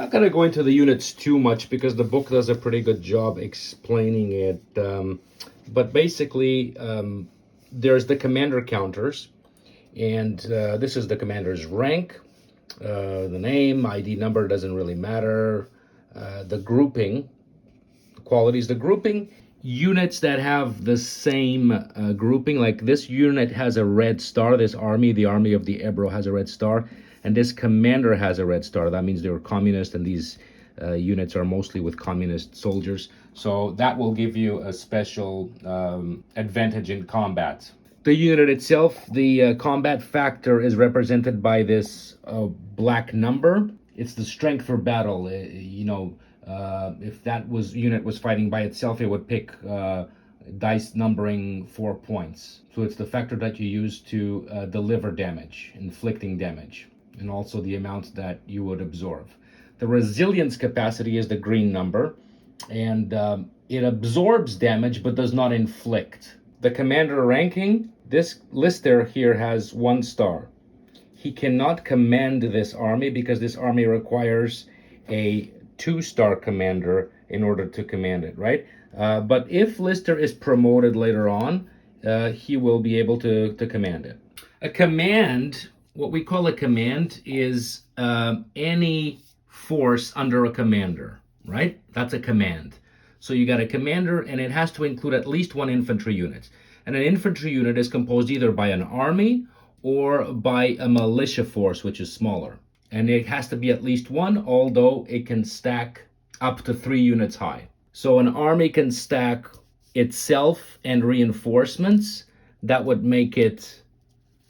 Not going to go into the units too much because the book does a pretty good job explaining it. But basically, there's the commander counters, and this is the commander's rank. The name, ID number doesn't really matter. The grouping, qualities, the grouping, units that have the same grouping, like this unit has a red star, this army, the army of the Ebro has a red star, and this commander has a red star. That means they're communist, and these units are mostly with communist soldiers. So that will give you a special advantage in combat. The unit itself, the combat factor is represented by this black number. It's the strength for battle. If that unit was fighting by itself, it would pick dice numbering 4 points. So it's the factor that you use to deliver damage, inflicting damage, and also the amount that you would absorb. The resilience capacity is the green number, and it absorbs damage but does not inflict. The commander ranking, this lister here has 1 star. He cannot command this army because this army requires a 2-star commander in order to command it, right? But if lister is promoted later on, he will be able to command it. A command, what we call a command, is any force under a commander, right? That's a command. So you got a commander, and it has to include at least 1 infantry unit. And an infantry unit is composed either by an army or by a militia force, which is smaller. And it has to be at least 1, although it can stack up to 3 units high. So an army can stack itself and reinforcements. That would make it,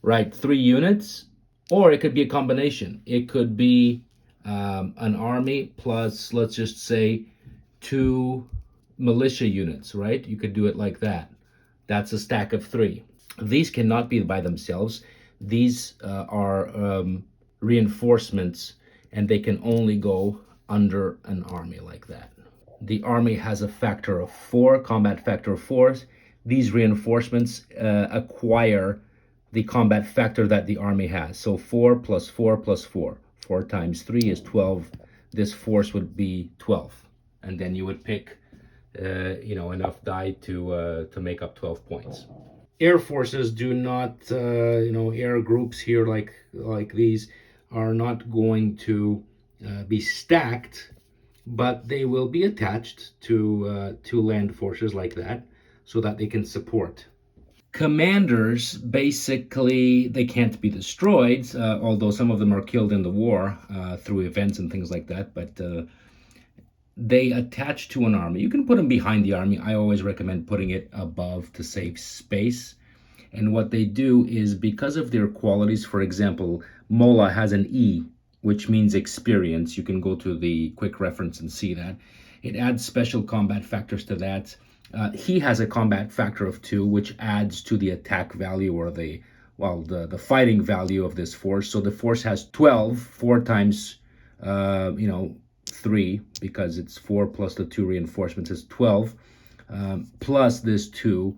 3 units. Or it could be a combination. It could be an army plus, let's just say, 2 militia units, right? You could do it like that. That's a stack of 3. These cannot be by themselves. These are reinforcements, and they can only go under an army like that. The army has a factor of 4, combat factor of 4. These reinforcements acquire the combat factor that the army has. So 4 plus 4 plus 4. 4 times 3 is 12. This force would be 12. And then you would pick enough die to make up 12 points. Air forces do not, air groups here like these are not going to be stacked, but they will be attached to land forces like that so that they can support. Commanders, basically, they can't be destroyed, although some of them are killed in the war through events and things like that, but they attach to an army. You can put them behind the army. I always recommend putting it above to save space. And what they do is, because of their qualities, for example, Mola has an E, which means experience. You can go to the quick reference and see that. It adds special combat factors to that. He has a combat factor of 2, which adds to the attack value or the fighting value of this force. So the force has 12, 4 times, 3, because it's 4 plus the 2 reinforcements is 12, plus this 2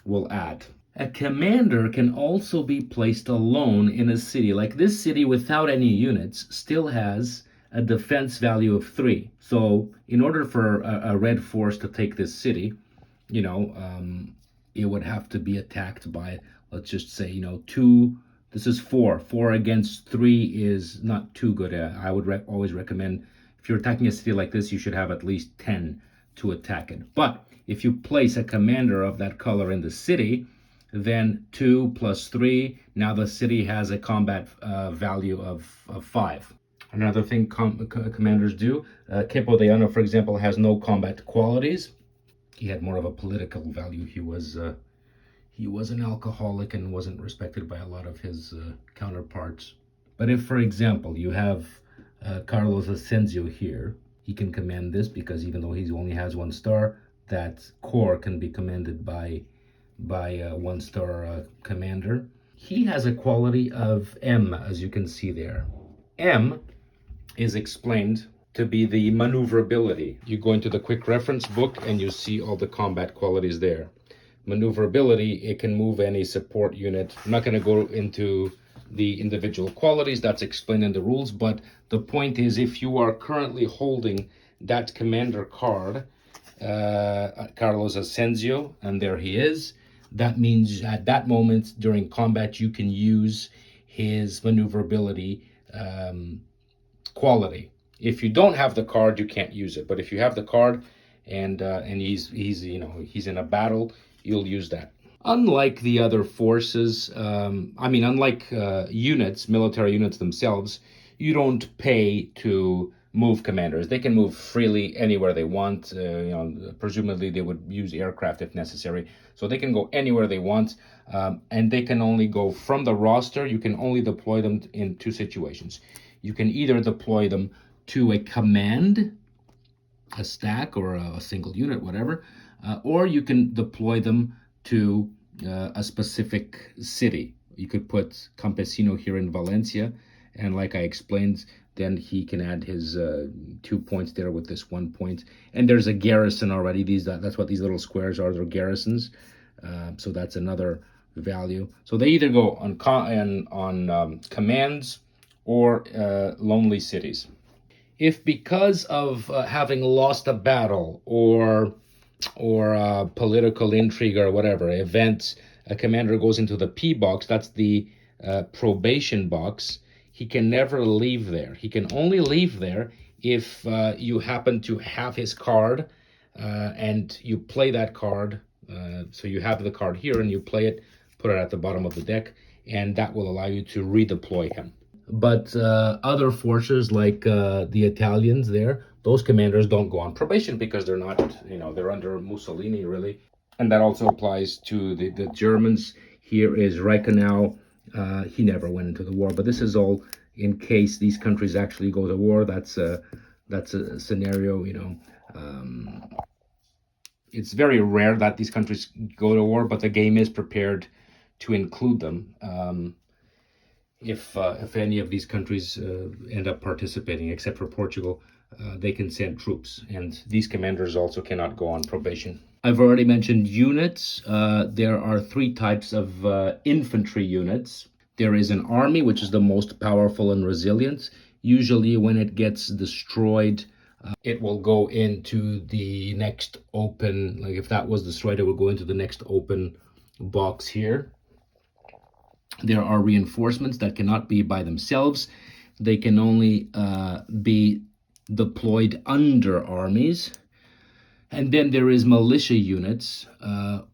will add. A commander can also be placed alone in a city. Like this city without any units still has a defense value of 3. So in order for a red force to take this city, it would have to be attacked by, let's just say, 2. This is 4. 4 against 3 is not too good. I would always recommend, if you're attacking a city like this, you should have at least 10 to attack it. But if you place a commander of that color in the city, then 2 plus 3, now the city has a combat value of 5. Another thing commanders do, Capo de Ano, for example, has no combat qualities. He had more of a political value. He was an alcoholic and wasn't respected by a lot of his counterparts. But if, for example, you have Carlos Asensio here, he can command this because even though he only has 1 star, that corps can be commanded by a 1-star commander. He has a quality of M, as you can see there. M is explained to be the maneuverability. You go into the quick reference book and you see all the combat qualities there. Maneuverability, it can move any support unit. I'm not going to go into the individual qualities. That's explained in the rules. But the point is, if you are currently holding that commander card, Carlos Asensio, and there he is, that means at that moment during combat you can use his maneuverability quality. If you don't have the card, you can't use it. But if you have the card and he's in a battle, you'll use that. Unlike the other forces, unlike units, military units themselves, you don't pay to move commanders. They can move freely anywhere they want. Presumably they would use aircraft if necessary. So they can go anywhere they want, and they can only go from the roster. You can only deploy them in two situations. You can either deploy them to a command, a stack, or a single unit, whatever, or you can deploy them to a specific city. You could put Campesino here in Valencia, and like I explained, then he can add his 2 points there with this 1 point. And there's a garrison already. That's what these little squares are. They're garrisons. So that's another value. So they either go on commands or lonely cities. If because of having lost a battle or political intrigue or whatever event, a commander goes into the P box, that's the probation box, he can never leave there. He can only leave there if you happen to have his card and you play that card. So you have the card here and you play it, put it at the bottom of the deck, and that will allow you to redeploy him. But other forces like the Italians there, those commanders don't go on probation because they're not, they're under Mussolini really. And that also applies to the Germans. Here is Reichenau. He never went into the war, but this is all in case these countries actually go to war. That's a scenario, it's very rare that these countries go to war, but the game is prepared to include them. If any of these countries end up participating, except for Portugal, they can send troops, and these commanders also cannot go on probation. I've already mentioned units. There are three types of infantry units. There is an army, which is the most powerful and resilient. Usually when it gets destroyed, it will go into the next open, like if that was destroyed, it will go into the next open box here. There are reinforcements that cannot be by themselves. They can only be deployed under armies. And then there is militia units,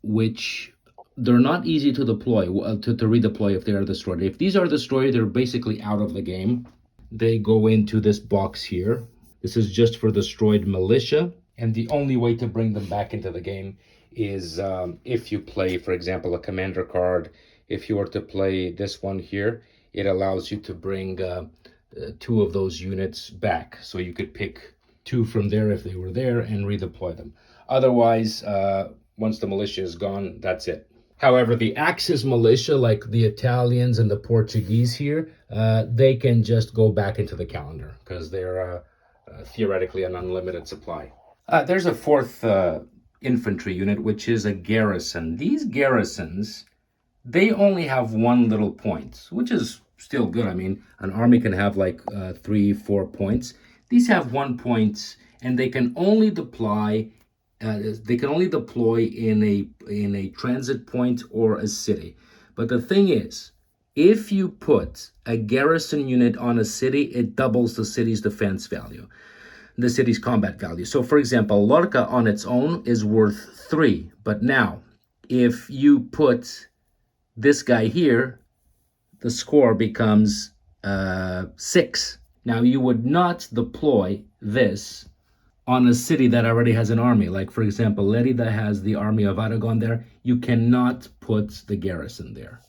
which they're not easy to deploy, to redeploy if they are destroyed. If these are destroyed, they're basically out of the game. They go into this box here. This is just for destroyed militia. And the only way to bring them back into the game is if you play, for example, a commander card. If you were to play this one here, it allows you to bring two of those units back. So you could pick two from there if they were there and redeploy them. Otherwise, once the militia is gone, that's it. However, the Axis militia, like the Italians and the Portuguese here, they can just go back into the calendar because they're theoretically an unlimited supply. There's a fourth infantry unit, which is a garrison. These garrisons, they only have one little point, which is still good. I mean, an army can have like 3-4 points. These have 1 point, and they can only deploy. They can only deploy in a transit point or a city. But the thing is, if you put a garrison unit on a city, it doubles the city's defense value, the city's combat value. So, for example, Lorca on its own is worth 3. But now, if you put this guy here, the score becomes 6. Now, you would not deploy this on a city that already has an army. Like, for example, Lerida has the army of Aragon there. You cannot put the garrison there.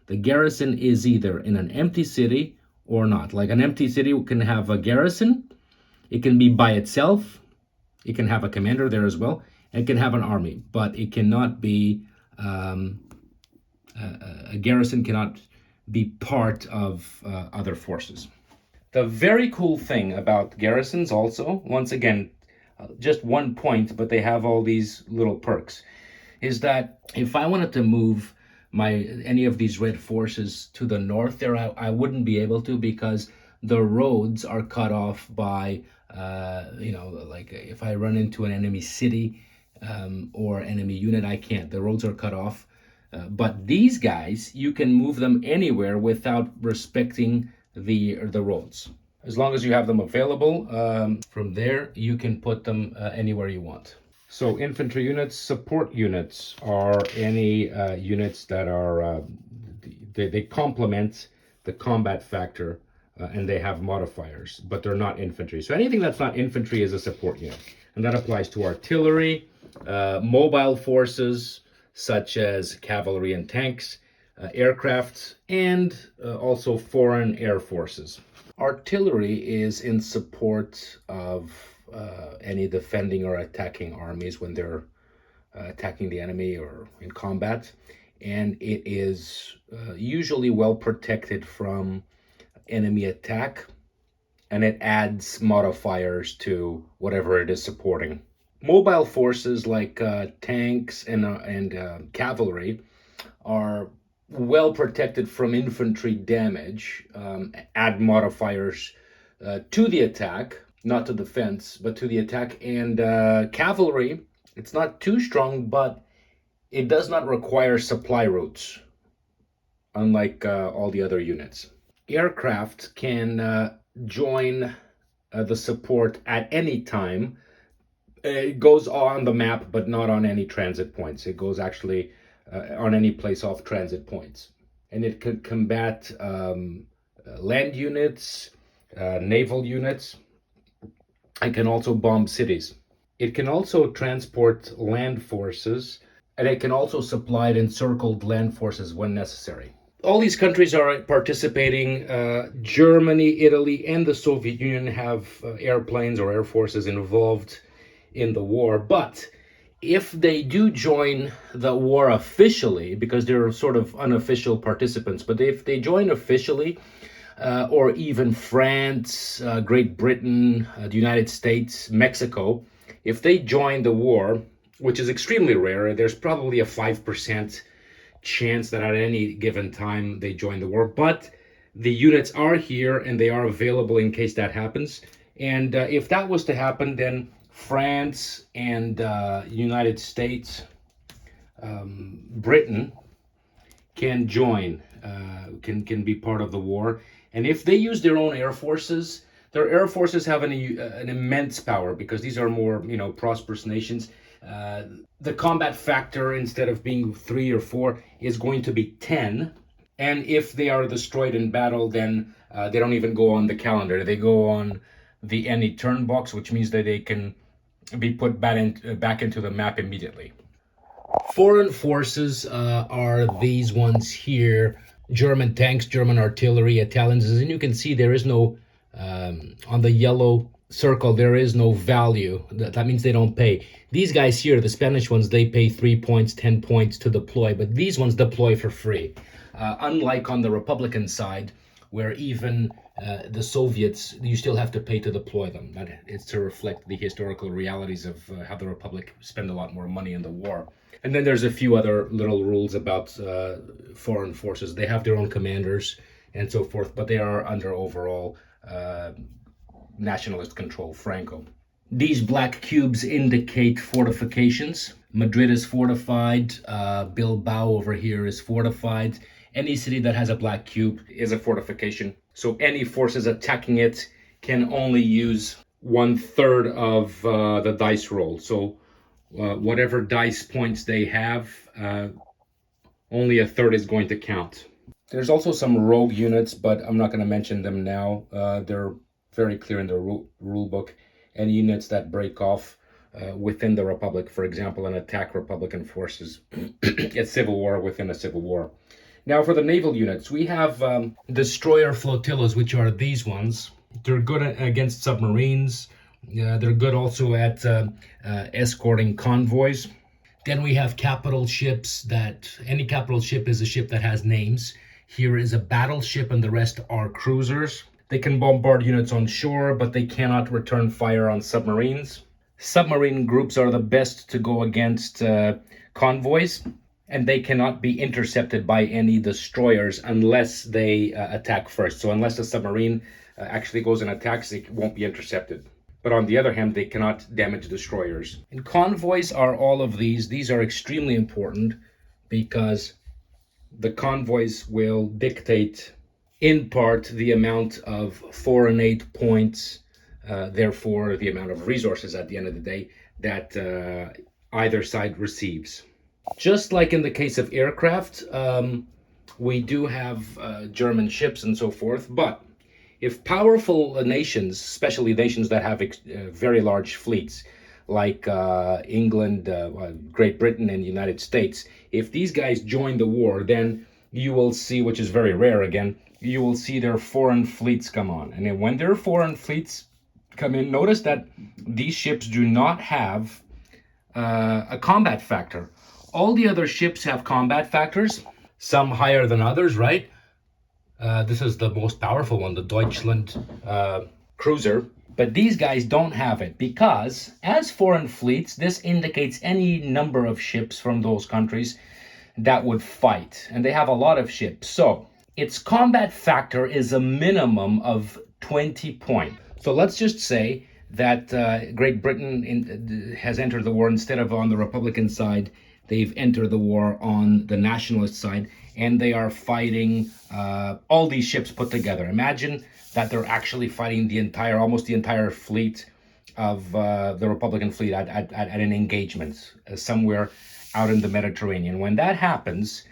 The garrison is either in an empty city or not. Like, an empty city can have a garrison. It can be by itself. It can have a commander there as well. It can have an army, but it cannot be... a garrison cannot be part of other forces. The very cool thing about garrisons also, once again, just 1 point, but they have all these little perks, is that if I wanted to move any of these red forces to the north there, I wouldn't be able to, because the roads are cut off by, like if I run into an enemy city or enemy unit, I can't. The roads are cut off. But these guys, you can move them anywhere without respecting the roads. As long as you have them available, from there, you can put them anywhere you want. So infantry units, support units are any units that are, they complement the combat factor, and they have modifiers, but they're not infantry. So anything that's not infantry is a support unit. And that applies to artillery, mobile forces, such as cavalry and tanks, aircraft, and also foreign air forces. Artillery is in support of any defending or attacking armies when they're attacking the enemy or in combat, and it is usually well protected from enemy attack, and it adds modifiers to whatever it is supporting. Mobile forces like tanks and cavalry are well protected from infantry damage, add modifiers to the attack, not to defense, but to the attack. And cavalry, it's not too strong, but it does not require supply routes, unlike all the other units. Aircraft can join the support at any time. It goes on the map, but not on any transit points. It goes actually on any place off transit points. And it could combat land units, naval units. It can also bomb cities. It can also transport land forces, and it can also supply encircled land forces when necessary. All these countries are participating. Germany, Italy, and the Soviet Union have airplanes or air forces involved in the war. But if they do join the war officially, because they're sort of unofficial participants, but if they join officially, or even France, Great Britain, the United States, Mexico, if they join the war, which is extremely rare, there's probably a 5% chance that at any given time they join the war, but the units are here and they are available in case that happens. And if that was to happen, then France and United States, Britain can join, can be part of the war. And if they use their own air forces, their air forces have an immense power, because these are more, prosperous nations. The combat factor, instead of being 3 or 4, is going to be 10. And if they are destroyed in battle, then they don't even go on the calendar. They go on the any turn box, which means that they can be put back into the map immediately. Foreign forces are these ones here: German tanks, German artillery, Italians. And you can see there is no, on the yellow circle, there is no value. That means they don't pay. These guys here, the Spanish ones, they pay 3 points, 10 points to deploy, but these ones deploy for free. Unlike on the Republican side, where even the Soviets, you still have to pay to deploy them. That is to reflect the historical realities of how the Republic spent a lot more money in the war. And then there's a few other little rules about foreign forces. They have their own commanders and so forth, but they are under overall nationalist control, Franco. These black cubes indicate fortifications. Madrid is fortified. Bilbao over here is fortified. Any city that has a black cube is a fortification. So any forces attacking it can only use 1/3 of the dice roll. So whatever dice points they have, only 1/3 is going to count. There's also some rogue units, but I'm not going to mention them now. They're very clear in the rule book. Any units that break off within the Republic, for example, and attack Republican forces, it's civil war within a civil war. Now for the naval units, we have destroyer flotillas, which are these ones. They're good against submarines. They're good also at escorting convoys. Then we have capital ships. Any capital ship is a ship that has names. Here is a battleship, and the rest are cruisers. They can bombard units on shore, but they cannot return fire on submarines. Submarine groups are the best to go against convoys. and they cannot be intercepted by any destroyers unless they attack first. So unless the submarine actually goes and attacks, it won't be intercepted. But on the other hand, they cannot damage destroyers. And convoys are all of these. These are extremely important because the convoys will dictate, in part, the amount of foreign aid points, therefore the amount of resources at the end of the day that either side receives. Just like in the case of aircraft, we do have German ships and so forth, but if powerful nations, especially nations that have very large fleets, like England, Great Britain, and the United States, if these guys join the war, then you will see, which is very rare again, you will see their foreign fleets come on. And then when their foreign fleets come in, notice that these ships do not have a combat factor. All the other ships have combat factors, some higher than others, right? This is the most powerful one, the Deutschland cruiser. But these guys don't have it because, as foreign fleets, this indicates any number of ships from those countries that would fight. And they have a lot of ships. So its combat factor is a minimum of 20 points. So let's just say that Great Britain has entered the war instead of on the Republican side. They've entered the war on the nationalist side, and they are fighting all these ships put together. Imagine that they're actually fighting almost the entire fleet of the Republican fleet at an engagement somewhere out in the Mediterranean. When that happens,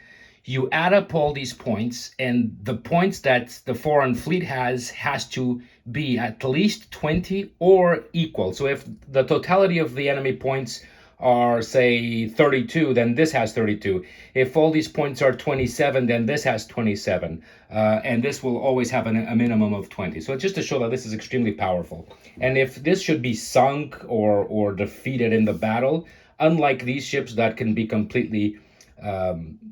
you add up all these points, and the points that the foreign fleet has to be at least 20 or equal. So if the totality of the enemy points are, say, 32, then this has 32. If all these points are 27, then this has 27. And this will always have a minimum of 20. So just to show that this is extremely powerful. And if this should be sunk or defeated in the battle, unlike these ships that can be completely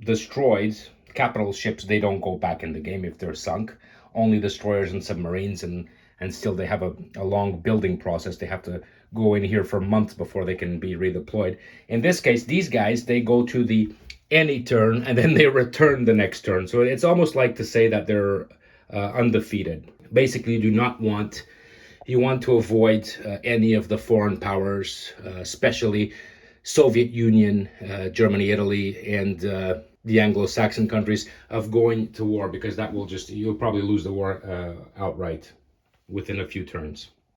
destroyed, capital ships, they don't go back in the game if they're sunk. Only destroyers and submarines, and still they have a long building process. They have to go in here for months before they can be redeployed. In this case, these guys, they go to the any turn and then they return the next turn. So it's almost like to say that they're undefeated. Basically, you want to avoid any of the foreign powers, especially Soviet Union, Germany, Italy, and the Anglo-Saxon countries, of going to war, because that will you'll probably lose the war outright within a few turns.